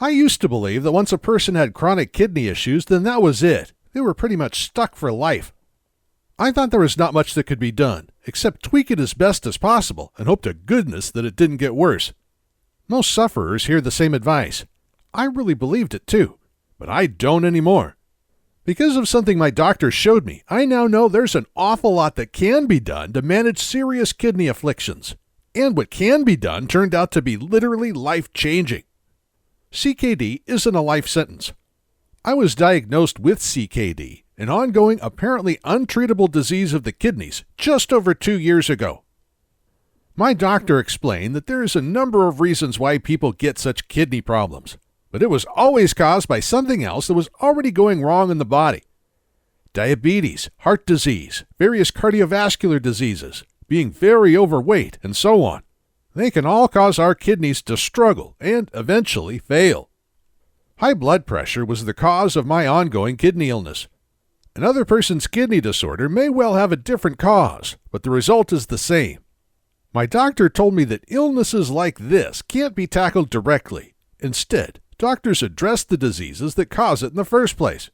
I used to believe that once a person had chronic kidney issues, then that was it. They were pretty much stuck for life. I thought there was not much that could be done, except tweak it as best as possible and hope to goodness that it didn't get worse. Most sufferers hear the same advice. I really believed it too, but I don't anymore. Because of something my doctor showed me, I now know there's an awful lot that can be done to manage serious kidney afflictions. And what can be done turned out to be literally life-changing. CKD isn't a life sentence. I was diagnosed with CKD, an ongoing, apparently untreatable disease of the kidneys, just over 2 years ago. My doctor explained that there is a number of reasons why people get such kidney problems, but it was always caused by something else that was already going wrong in the body. Diabetes, heart disease, various cardiovascular diseases, being very overweight, and so on. They can all cause our kidneys to struggle and eventually fail. High blood pressure was the cause of my ongoing kidney illness. Another person's kidney disorder may well have a different cause, but the result is the same. My doctor told me that illnesses like this can't be tackled directly. Instead, doctors address the diseases that cause it in the first place,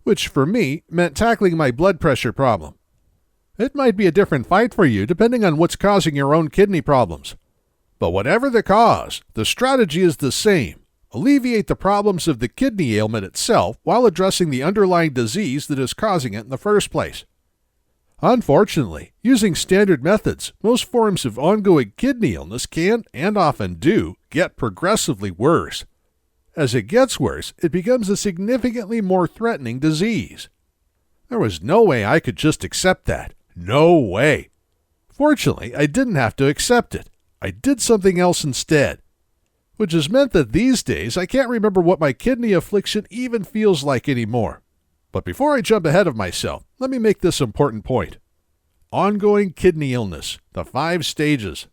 which for me meant tackling my blood pressure problem. It might be a different fight for you depending on what's causing your own kidney problems. But whatever the cause, the strategy is the same. Alleviate the problems of the kidney ailment itself while addressing the underlying disease that is causing it in the first place. Unfortunately, using standard methods, most forms of ongoing kidney illness can, and often do, get progressively worse. As it gets worse, it becomes a significantly more threatening disease. There was no way I could just accept that. No way. Fortunately, I didn't have to accept it. I did something else instead, which has meant that these days I can't remember what my kidney affliction even feels like anymore. But before I jump ahead of myself, let me make this important point. Ongoing kidney illness, the 5 stages.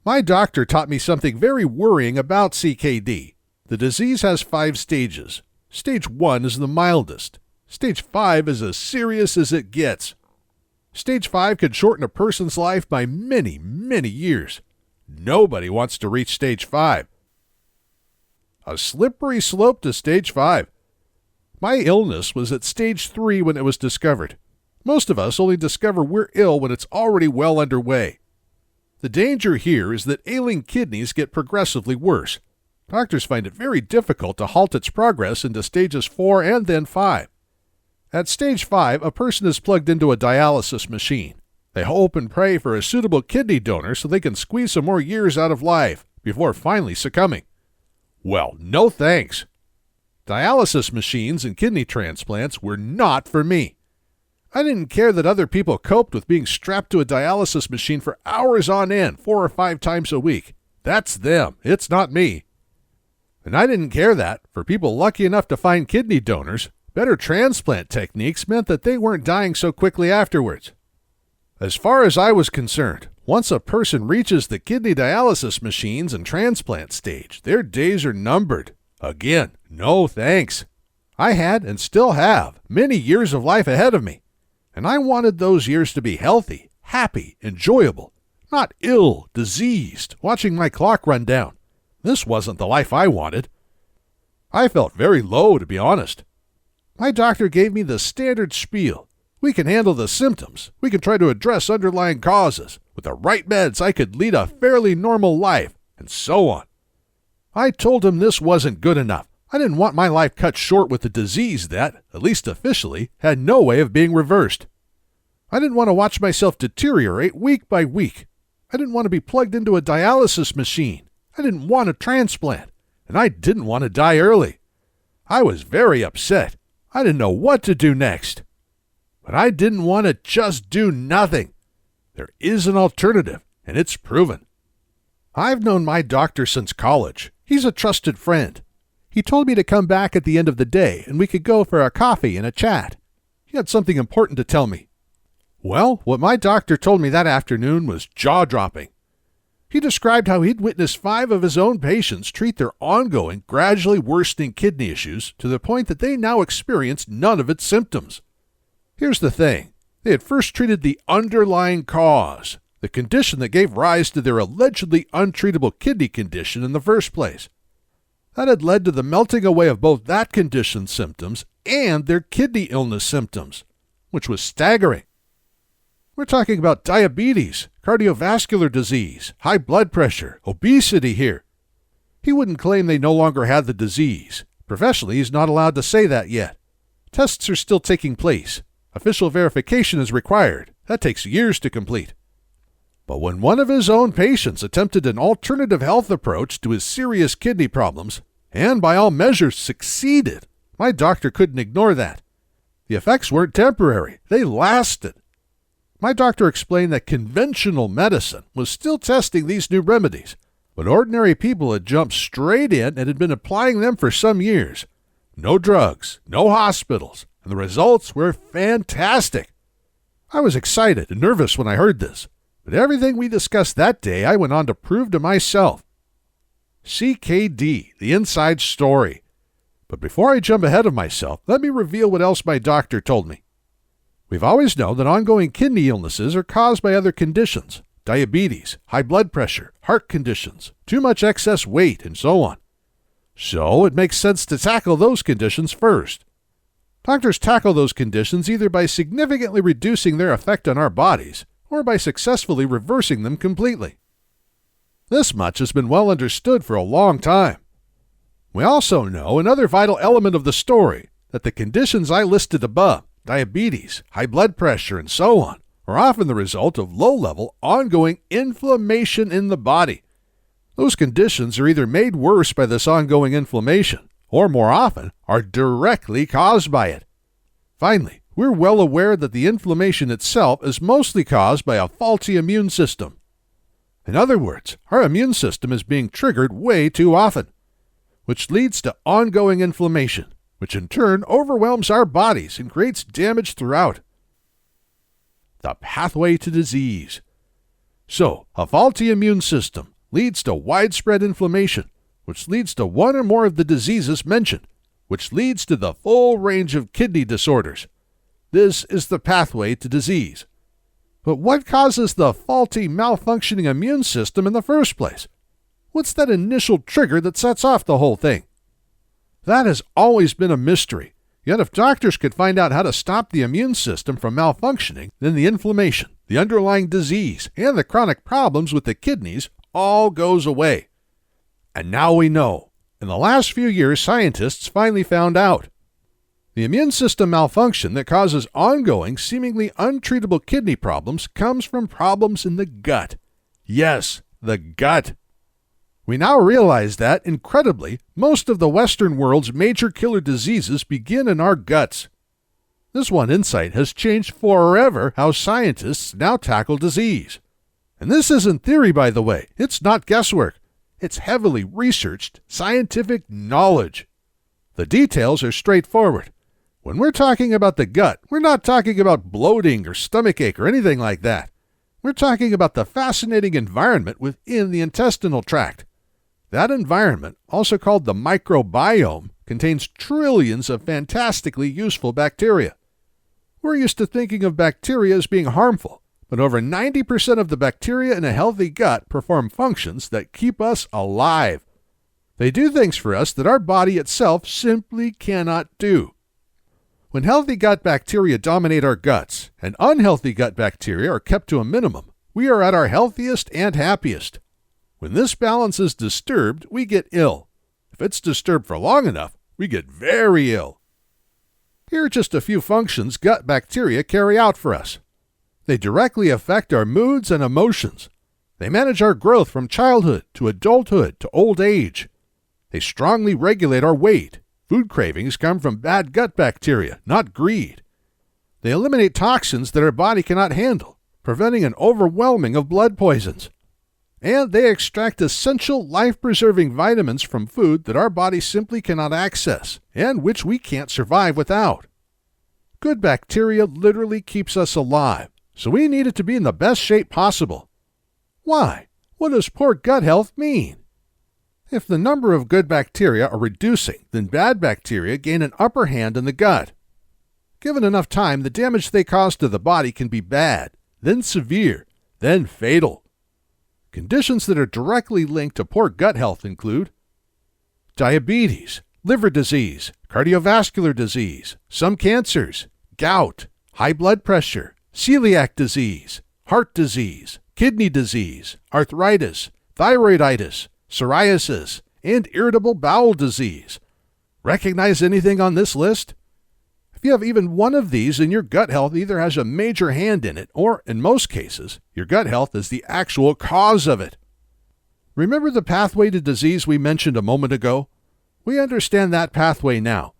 My doctor taught me something very worrying about CKD. The disease has 5 stages. Stage 1 is the mildest. Stage 5 is as serious as it gets. Stage 5 could shorten a person's life by many, many years. Nobody wants to reach stage 5. A slippery slope to stage 5. My illness was at stage 3 when it was discovered. Most of us only discover we're ill when it's already well underway. The danger here is that ailing kidneys get progressively worse. Doctors find it very difficult to halt its progress into stages 4 and then 5. At stage 5, a person is plugged into a dialysis machine. They hope and pray for a suitable kidney donor so they can squeeze some more years out of life before finally succumbing. Well, no thanks. Dialysis machines and kidney transplants were not for me. I didn't care that other people coped with being strapped to a dialysis machine for hours on end, 4 or 5 times a week. That's them. It's not me. And I didn't care that, for people lucky enough to find kidney donors, better transplant techniques meant that they weren't dying so quickly afterwards. As far as I was concerned, once a person reaches the kidney dialysis machines and transplant stage, their days are numbered. Again, no thanks. I had, and still have, many years of life ahead of me, and I wanted those years to be healthy, happy, enjoyable, not ill, diseased, watching my clock run down. This wasn't the life I wanted. I felt very low, to be honest. My doctor gave me the standard spiel. We can handle the symptoms. We can try to address underlying causes. With the right meds, I could lead a fairly normal life, and so on. I told him this wasn't good enough. I didn't want my life cut short with a disease that, at least officially, had no way of being reversed. I didn't want to watch myself deteriorate week by week. I didn't want to be plugged into a dialysis machine. I didn't want a transplant, and I didn't want to die early. I was very upset. I didn't know what to do next. But I didn't want to just do nothing. There is an alternative, and it's proven. I've known my doctor since college. He's a trusted friend. He told me to come back at the end of the day, and we could go for a coffee and a chat. He had something important to tell me. Well, what my doctor told me that afternoon was jaw-dropping. He described how he'd witnessed 5 of his own patients treat their ongoing, gradually worsening kidney issues to the point that they now experienced none of its symptoms. Here's the thing. They had first treated the underlying cause, the condition that gave rise to their allegedly untreatable kidney condition in the first place. That had led to the melting away of both that condition's symptoms and their kidney illness symptoms, which was staggering. We're talking about diabetes, cardiovascular disease, high blood pressure, obesity here. He wouldn't claim they no longer had the disease. Professionally, he's not allowed to say that yet. Tests are still taking place. Official verification is required. That takes years to complete. But when one of his own patients attempted an alternative health approach to his serious kidney problems, and by all measures succeeded, my doctor couldn't ignore that. The effects weren't temporary. They lasted. My doctor explained that conventional medicine was still testing these new remedies, but ordinary people had jumped straight in and had been applying them for some years. No drugs, no hospitals, and the results were fantastic. I was excited and nervous when I heard this, but everything we discussed that day I went on to prove to myself. CKD, the inside story. But before I jump ahead of myself, let me reveal what else my doctor told me. We've always known that ongoing kidney illnesses are caused by other conditions, diabetes, high blood pressure, heart conditions, too much excess weight, and so on. So it makes sense to tackle those conditions first. Doctors tackle those conditions either by significantly reducing their effect on our bodies or by successfully reversing them completely. This much has been well understood for a long time. We also know another vital element of the story, that the conditions I listed above, diabetes, high blood pressure, and so on, are often the result of low-level, ongoing inflammation in the body. Those conditions are either made worse by this ongoing inflammation, or more often, are directly caused by it. Finally, we're well aware that the inflammation itself is mostly caused by a faulty immune system. In other words, our immune system is being triggered way too often, which leads to ongoing inflammation, which in turn overwhelms our bodies and creates damage throughout. The pathway to disease. So, a faulty immune system leads to widespread inflammation, which leads to one or more of the diseases mentioned, which leads to the full range of kidney disorders. This is the pathway to disease. But what causes the faulty, malfunctioning immune system in the first place? What's that initial trigger that sets off the whole thing? That has always been a mystery. Yet if doctors could find out how to stop the immune system from malfunctioning, then the inflammation, the underlying disease, and the chronic problems with the kidneys all goes away. And now we know. In the last few years, scientists finally found out. The immune system malfunction that causes ongoing, seemingly untreatable kidney problems comes from problems in the gut. Yes, the gut. We now realize that, incredibly, most of the Western world's major killer diseases begin in our guts. This one insight has changed forever how scientists now tackle disease. And this isn't theory, by the way. It's not guesswork. It's heavily researched scientific knowledge. The details are straightforward. When we're talking about the gut, we're not talking about bloating or stomachache or anything like that. We're talking about the fascinating environment within the intestinal tract. That environment, also called the microbiome, contains trillions of fantastically useful bacteria. We're used to thinking of bacteria as being harmful, but over 90% of the bacteria in a healthy gut perform functions that keep us alive. They do things for us that our body itself simply cannot do. When healthy gut bacteria dominate our guts and unhealthy gut bacteria are kept to a minimum, we are at our healthiest and happiest. When this balance is disturbed, we get ill. If it's disturbed for long enough, we get very ill. Here are just a few functions gut bacteria carry out for us. They directly affect our moods and emotions. They manage our growth from childhood to adulthood to old age. They strongly regulate our weight. Food cravings come from bad gut bacteria, not greed. They eliminate toxins that our body cannot handle, preventing an overwhelming of blood poisons. And they extract essential life-preserving vitamins from food that our body simply cannot access, and which we can't survive without. Good bacteria literally keeps us alive, so we need it to be in the best shape possible. Why? What does poor gut health mean? If the number of good bacteria are reducing, then bad bacteria gain an upper hand in the gut. Given enough time, the damage they cause to the body can be bad, then severe, then fatal. Conditions that are directly linked to poor gut health include diabetes, liver disease, cardiovascular disease, some cancers, gout, high blood pressure, celiac disease, heart disease, kidney disease, arthritis, thyroiditis, psoriasis, and irritable bowel disease. Recognize anything on this list? If you have even one of these, then your gut health either has a major hand in it, or, in most cases, your gut health is the actual cause of it. Remember the pathway to disease we mentioned a moment ago? We understand that pathway now.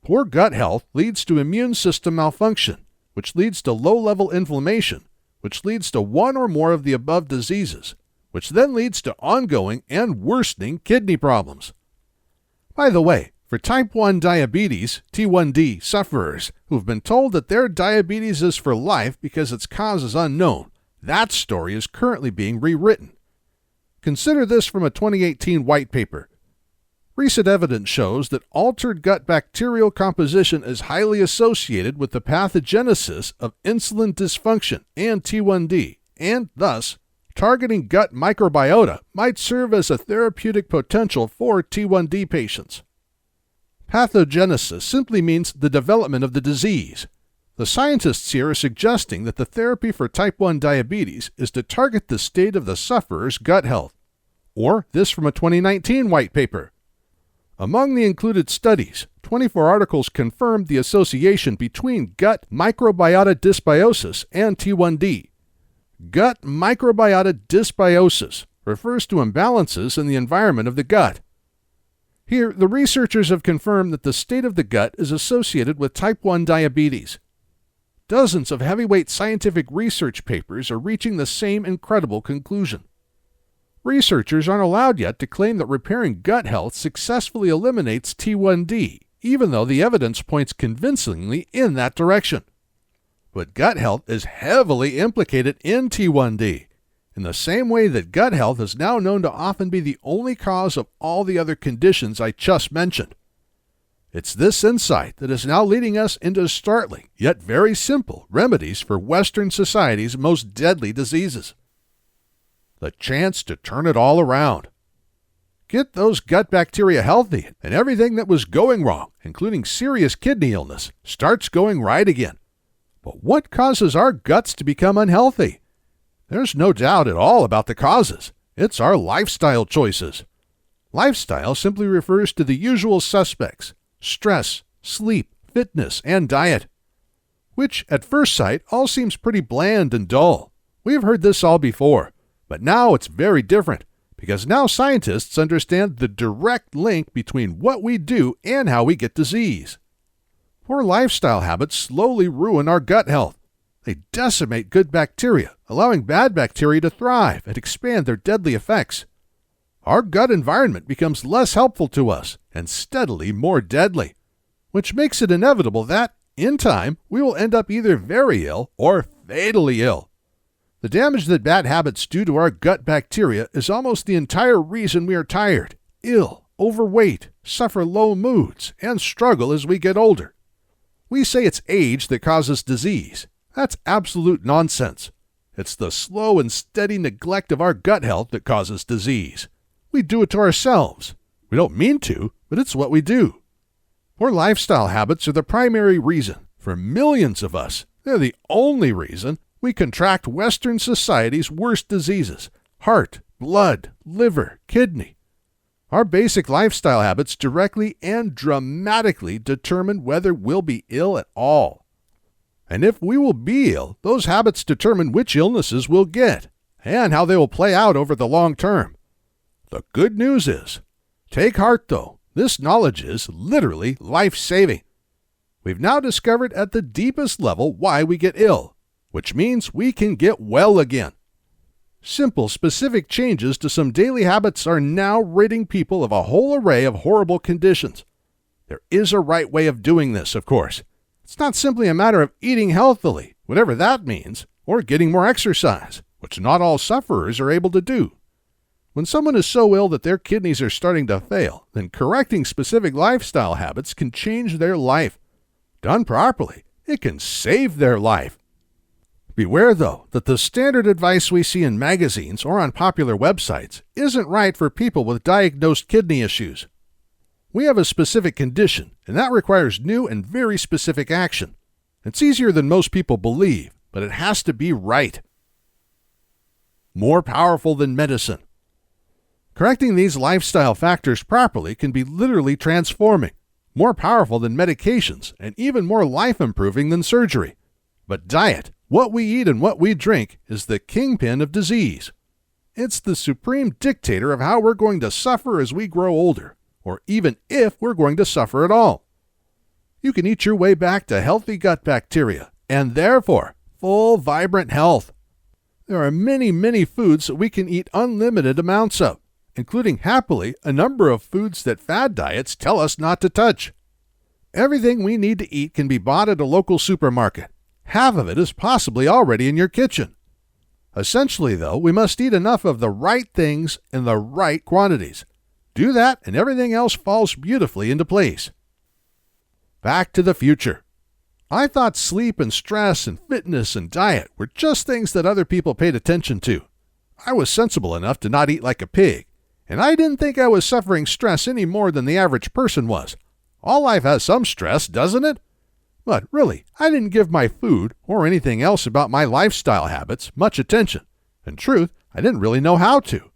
Poor gut health leads to immune system malfunction, which leads to low-level inflammation, which leads to one or more of the above diseases, which then leads to ongoing and worsening kidney problems. By the way, for type 1 diabetes, T1D, sufferers who've been told that their diabetes is for life because its cause is unknown, that story is currently being rewritten. Consider this from a 2018 white paper. Recent evidence shows that altered gut bacterial composition is highly associated with the pathogenesis of insulin dysfunction and T1D, and thus, targeting gut microbiota might serve as a therapeutic potential for T1D patients. Pathogenesis simply means the development of the disease. The scientists here are suggesting that the therapy for type 1 diabetes is to target the state of the sufferer's gut health. Or this from a 2019 white paper. Among the included studies, 24 articles confirmed the association between gut microbiota dysbiosis and T1D. Gut microbiota dysbiosis refers to imbalances in the environment of the gut. Here, the researchers have confirmed that the state of the gut is associated with type 1 diabetes. Dozens of heavyweight scientific research papers are reaching the same incredible conclusion. Researchers aren't allowed yet to claim that repairing gut health successfully eliminates T1D, even though the evidence points convincingly in that direction. But gut health is heavily implicated in T1D, in the same way that gut health is now known to often be the only cause of all the other conditions I just mentioned. It's this insight that is now leading us into startling, yet very simple, remedies for Western society's most deadly diseases. The chance to turn it all around. Get those gut bacteria healthy, and everything that was going wrong, including serious kidney illness, starts going right again. But what causes our guts to become unhealthy? There's no doubt at all about the causes. It's our lifestyle choices. Lifestyle simply refers to the usual suspects: stress, sleep, fitness, and diet. Which, at first sight, all seems pretty bland and dull. We've heard this all before, but now it's very different, because now scientists understand the direct link between what we do and how we get disease. Poor lifestyle habits slowly ruin our gut health. They decimate good bacteria, allowing bad bacteria to thrive and expand their deadly effects. Our gut environment becomes less helpful to us and steadily more deadly, which makes it inevitable that, in time, we will end up either very ill or fatally ill. The damage that bad habits do to our gut bacteria is almost the entire reason we are tired, ill, overweight, suffer low moods, and struggle as we get older. We say it's age that causes disease. That's absolute nonsense. It's the slow and steady neglect of our gut health that causes disease. We do it to ourselves. We don't mean to, but it's what we do. Poor lifestyle habits are the primary reason. For millions of us, they're the only reason we contract Western society's worst diseases: heart, blood, liver, kidney. Our basic lifestyle habits directly and dramatically determine whether we'll be ill at all. And if we will be ill, those habits determine which illnesses we'll get and how they will play out over the long term. The good news is, take heart though, this knowledge is literally life-saving. We've now discovered at the deepest level why we get ill, which means we can get well again. Simple, specific changes to some daily habits are now ridding people of a whole array of horrible conditions. There is a right way of doing this, of course. It's not simply a matter of eating healthily, whatever that means, or getting more exercise, which not all sufferers are able to do. When someone is so ill that their kidneys are starting to fail, then correcting specific lifestyle habits can change their life. Done properly, it can save their life. Beware, though, that the standard advice we see in magazines or on popular websites isn't right for people with diagnosed kidney issues. We have a specific condition, and that requires new and very specific action. It's easier than most people believe, but it has to be right. More powerful than medicine. Correcting these lifestyle factors properly can be literally transforming, more powerful than medications, and even more life-improving than surgery. But diet, what we eat and what we drink, is the kingpin of disease. It's the supreme dictator of how we're going to suffer as we grow older, or even if we're going to suffer at all. You can eat your way back to healthy gut bacteria, and therefore, full, vibrant health. There are many, many foods that we can eat unlimited amounts of, including, happily, a number of foods that fad diets tell us not to touch. Everything we need to eat can be bought at a local supermarket. Half of it is possibly already in your kitchen. Essentially, though, we must eat enough of the right things in the right quantities. Do that, and everything else falls beautifully into place. Back to the future. I thought sleep and stress and fitness and diet were just things that other people paid attention to. I was sensible enough to not eat like a pig, and I didn't think I was suffering stress any more than the average person was. All life has some stress, doesn't it? But really, I didn't give my food or anything else about my lifestyle habits much attention. In truth, I didn't really know how to.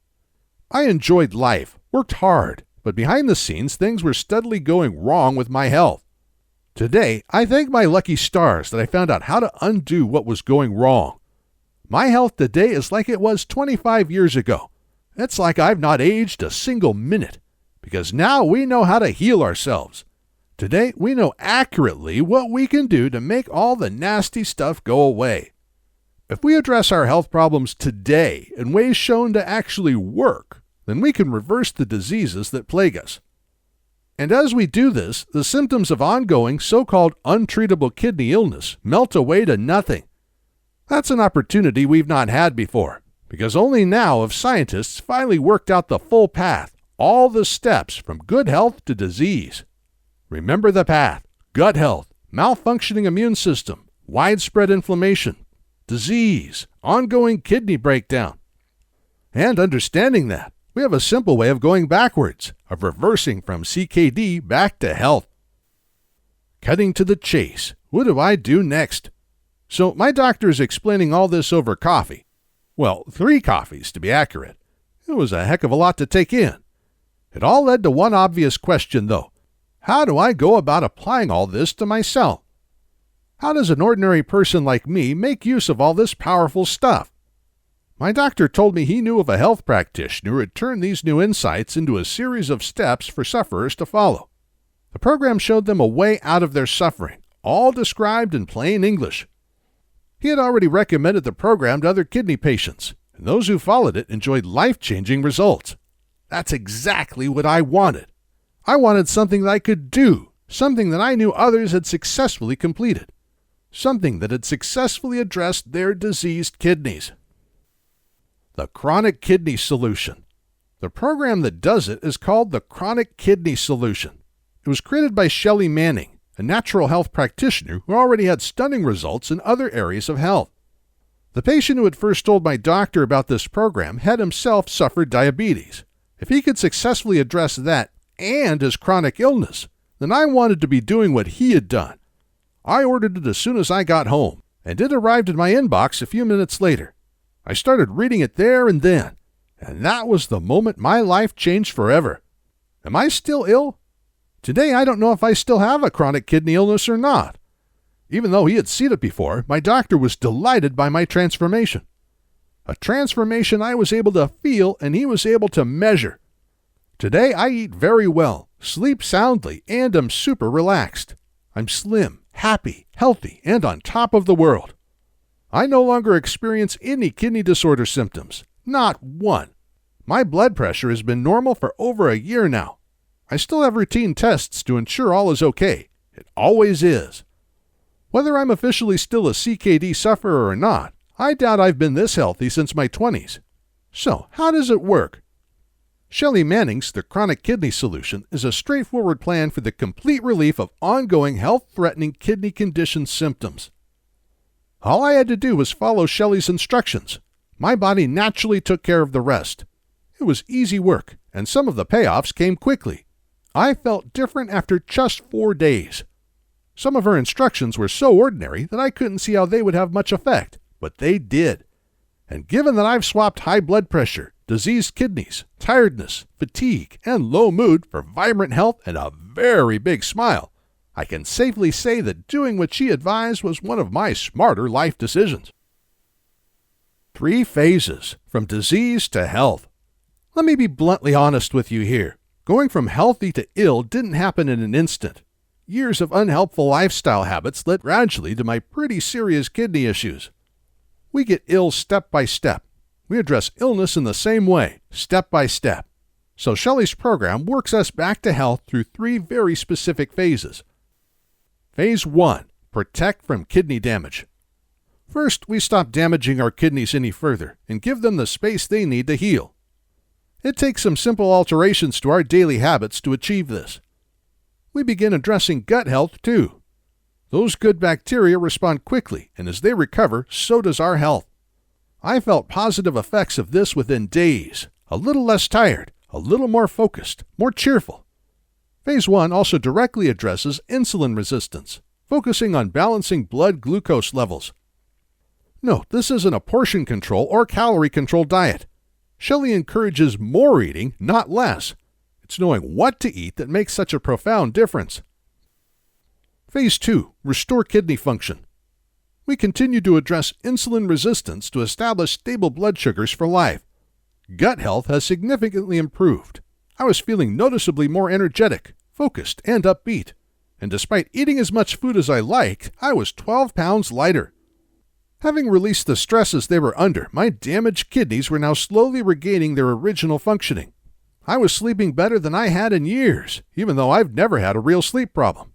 I enjoyed life, worked hard, but behind the scenes things were steadily going wrong with my health. Today, I thank my lucky stars that I found out how to undo what was going wrong. My health today is like it was 25 years ago. It's like I've not aged a single minute, because now we know how to heal ourselves. Today, we know accurately what we can do to make all the nasty stuff go away. If we address our health problems today in ways shown to actually work, then we can reverse the diseases that plague us. And as we do this, the symptoms of ongoing so-called untreatable kidney illness melt away to nothing. That's an opportunity we've not had before, because only now have scientists finally worked out the full path, all the steps from good health to disease. Remember the path: gut health, malfunctioning immune system, widespread inflammation, disease, ongoing kidney breakdown. And understanding that, we have a simple way of going backwards, of reversing from CKD back to health. Cutting to the chase, what do I do next? So my doctor is explaining all this over coffee. Well, 3 coffees to be accurate. It was a heck of a lot to take in. It all led to one obvious question, though. How do I go about applying all this to myself? How does an ordinary person like me make use of all this powerful stuff? My doctor told me he knew of a health practitioner who had turned these new insights into a series of steps for sufferers to follow. The program showed them a way out of their suffering, all described in plain English. He had already recommended the program to other kidney patients, and those who followed it enjoyed life-changing results. That's exactly what I wanted. I wanted something that I could do, something that I knew others had successfully completed, something that had successfully addressed their diseased kidneys. The Chronic Kidney Solution. The program that does it is called the Chronic Kidney Solution. It was created by Shelley Manning, a natural health practitioner who already had stunning results in other areas of health. The patient who had first told my doctor about this program had himself suffered diabetes. If he could successfully address that and his chronic illness, then I wanted to be doing what he had done. I ordered it as soon as I got home, and it arrived in my inbox a few minutes later. I started reading it there and then, and that was the moment my life changed forever. Am I still ill? Today I don't know if I still have a chronic kidney illness or not. Even though he had seen it before, my doctor was delighted by my transformation. A transformation I was able to feel and he was able to measure. Today I eat very well, sleep soundly, and am super relaxed. I'm slim, happy, healthy, and on top of the world. I no longer experience any kidney disorder symptoms, not one. My blood pressure has been normal for over a year now. I still have routine tests to ensure all is okay. It always is. Whether I'm officially still a CKD sufferer or not, I doubt I've been this healthy since my 20s. So, how does it work? Shelley Manning's The Chronic Kidney Solution is a straightforward plan for the complete relief of ongoing health-threatening kidney condition symptoms. All I had to do was follow Shelley's instructions. My body naturally took care of the rest. It was easy work, and some of the payoffs came quickly. I felt different after just 4 days. Some of her instructions were so ordinary that I couldn't see how they would have much effect, but they did. And given that I've swapped high blood pressure, diseased kidneys, tiredness, fatigue, and low mood for vibrant health and a very big smile, I can safely say that doing what she advised was one of my smarter life decisions. 3 phases, from disease to health. Let me be bluntly honest with you here. Going from healthy to ill didn't happen in an instant. Years of unhelpful lifestyle habits led gradually to my pretty serious kidney issues. We get ill step by step. We address illness in the same way, step by step. So Shelley's program works us back to health through 3 very specific phases. Phase 1. Protect from kidney damage. First, we stop damaging our kidneys any further and give them the space they need to heal. It takes some simple alterations to our daily habits to achieve this. We begin addressing gut health too. Those good bacteria respond quickly, and as they recover, so does our health. I felt positive effects of this within days, a little less tired, a little more focused, more cheerful. Phase 1 also directly addresses insulin resistance, focusing on balancing blood glucose levels. No, this isn't a portion control or calorie control diet. Shelley encourages more eating, not less. It's knowing what to eat that makes such a profound difference. Phase 2. Restore kidney function. We continue to address insulin resistance to establish stable blood sugars for life. Gut health has significantly improved. I was feeling noticeably more energetic, focused, and upbeat. And despite eating as much food as I liked, I was 12 pounds lighter. Having released the stresses they were under, my damaged kidneys were now slowly regaining their original functioning. I was sleeping better than I had in years, even though I've never had a real sleep problem.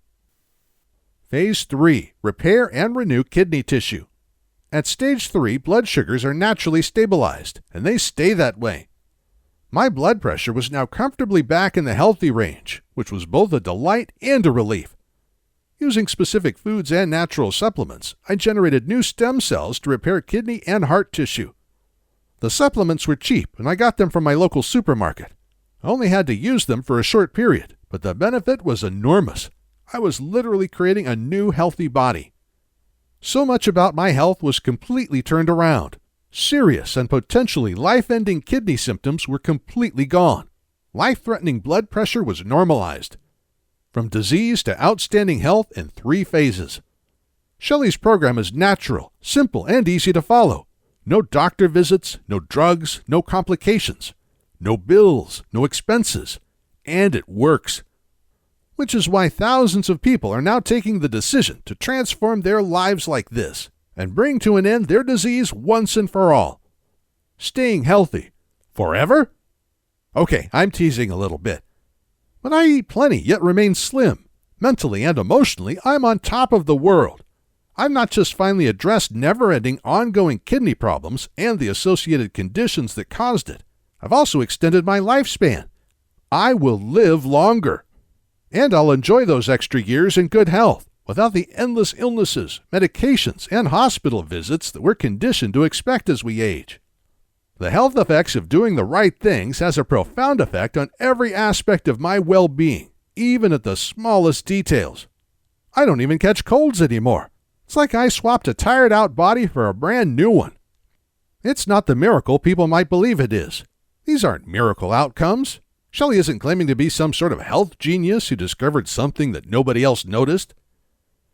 Phase 3. Repair and renew kidney tissue. At stage 3, blood sugars are naturally stabilized, and they stay that way. My blood pressure was now comfortably back in the healthy range, which was both a delight and a relief. Using specific foods and natural supplements, I generated new stem cells to repair kidney and heart tissue. The supplements were cheap, and I got them from my local supermarket. I only had to use them for a short period, but the benefit was enormous. I was literally creating a new healthy body. So much about my health was completely turned around. Serious and potentially life-ending kidney symptoms were completely gone. Life-threatening blood pressure was normalized. From disease to outstanding health in 3 phases. Shelley's program is natural, simple, and easy to follow. No doctor visits, no drugs, no complications. No bills, no expenses. And it works. Which is why thousands of people are now taking the decision to transform their lives like this and bring to an end their disease once and for all. Staying healthy. Forever? Okay, I'm teasing a little bit. But I eat plenty, yet remain slim. Mentally and emotionally, I'm on top of the world. I've not just finally addressed never-ending, ongoing kidney problems and the associated conditions that caused it. I've also extended my lifespan. I will live longer. And I'll enjoy those extra years in good health, without the endless illnesses, medications, and hospital visits that we're conditioned to expect as we age. The health effects of doing the right things has a profound effect on every aspect of my well-being, even at the smallest details. I don't even catch colds anymore. It's like I swapped a tired-out body for a brand new one. It's not the miracle people might believe it is. These aren't miracle outcomes. Shelley isn't claiming to be some sort of health genius who discovered something that nobody else noticed.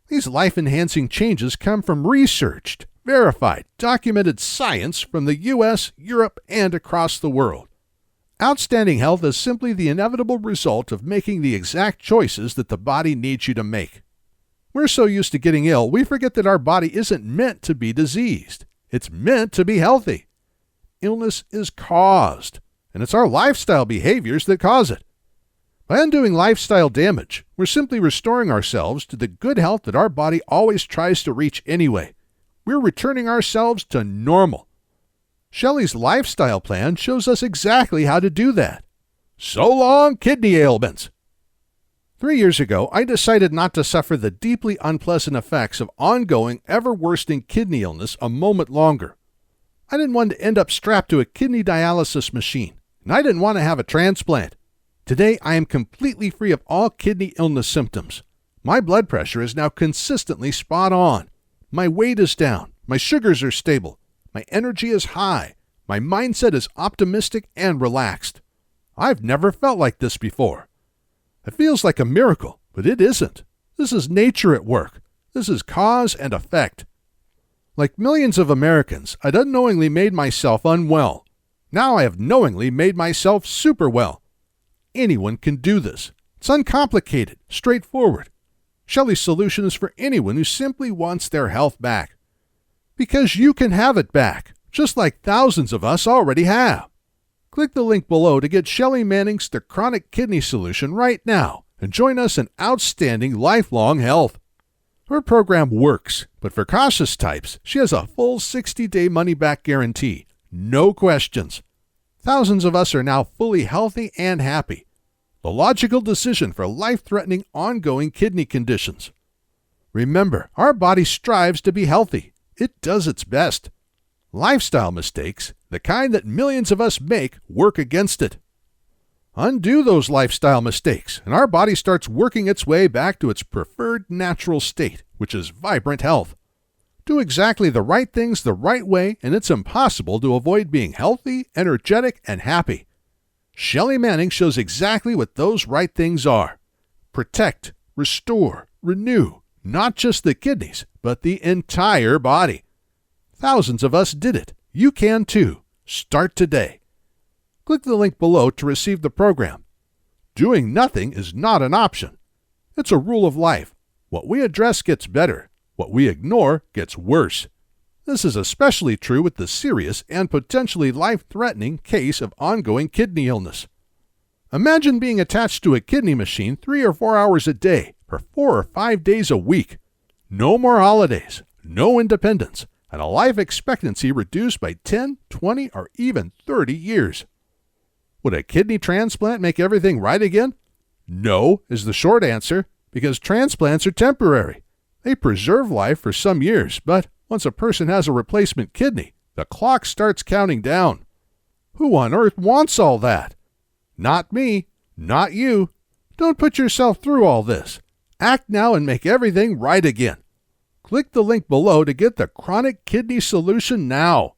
These life-enhancing changes come from researched, verified, documented science from the U.S., Europe, and across the world. Outstanding health is simply the inevitable result of making the exact choices that the body needs you to make. We're so used to getting ill, we forget that our body isn't meant to be diseased. It's meant to be healthy. Illness is caused, and it's our lifestyle behaviors that cause it. By undoing lifestyle damage, we're simply restoring ourselves to the good health that our body always tries to reach anyway. We're returning ourselves to normal. Shelley's lifestyle plan shows us exactly how to do that. So long, kidney ailments! 3 years ago, I decided not to suffer the deeply unpleasant effects of ongoing, ever-worsening kidney illness a moment longer. I didn't want to end up strapped to a kidney dialysis machine, and I didn't want to have a transplant. Today, I am completely free of all kidney illness symptoms. My blood pressure is now consistently spot on. My weight is down. My sugars are stable. My energy is high. My mindset is optimistic and relaxed. I've never felt like this before. It feels like a miracle, but it isn't. This is nature at work. This is cause and effect. Like millions of Americans, I'd unknowingly made myself unwell. Now I have knowingly made myself super well. Anyone can do this. It's uncomplicated, straightforward. Shelley's solution is for anyone who simply wants their health back. Because you can have it back, just like thousands of us already have. Click the link below to get Shelley Manning's The Chronic Kidney Solution right now and join us in outstanding lifelong health. Her program works, but for cautious types, she has a full 60-day money-back guarantee. No questions. Thousands of us are now fully healthy and happy. The logical decision for life-threatening ongoing kidney conditions. Remember, our body strives to be healthy. It does its best. Lifestyle mistakes, the kind that millions of us make, work against it. Undo those lifestyle mistakes, and our body starts working its way back to its preferred natural state, which is vibrant health. Do exactly the right things the right way, and it's impossible to avoid being healthy, energetic, and happy. Shelley Manning shows exactly what those right things are. Protect, restore, renew, not just the kidneys, but the entire body. Thousands of us did it. You can too. Start today. Click the link below to receive the program. Doing nothing is not an option. It's a rule of life. What we address gets better. What we ignore gets worse. This is especially true with the serious and potentially life-threatening case of ongoing kidney illness. Imagine being attached to a kidney machine 3 or 4 hours a day for 4 or 5 days a week. No more holidays, no independence, and a life expectancy reduced by 10, 20, or even 30 years. Would a kidney transplant make everything right again? No, is the short answer, because transplants are temporary. They preserve life for some years, but once a person has a replacement kidney, the clock starts counting down. Who on earth wants all that? Not me, not you. Don't put yourself through all this. Act now and make everything right again. Click the link below to get the Chronic Kidney Solution now.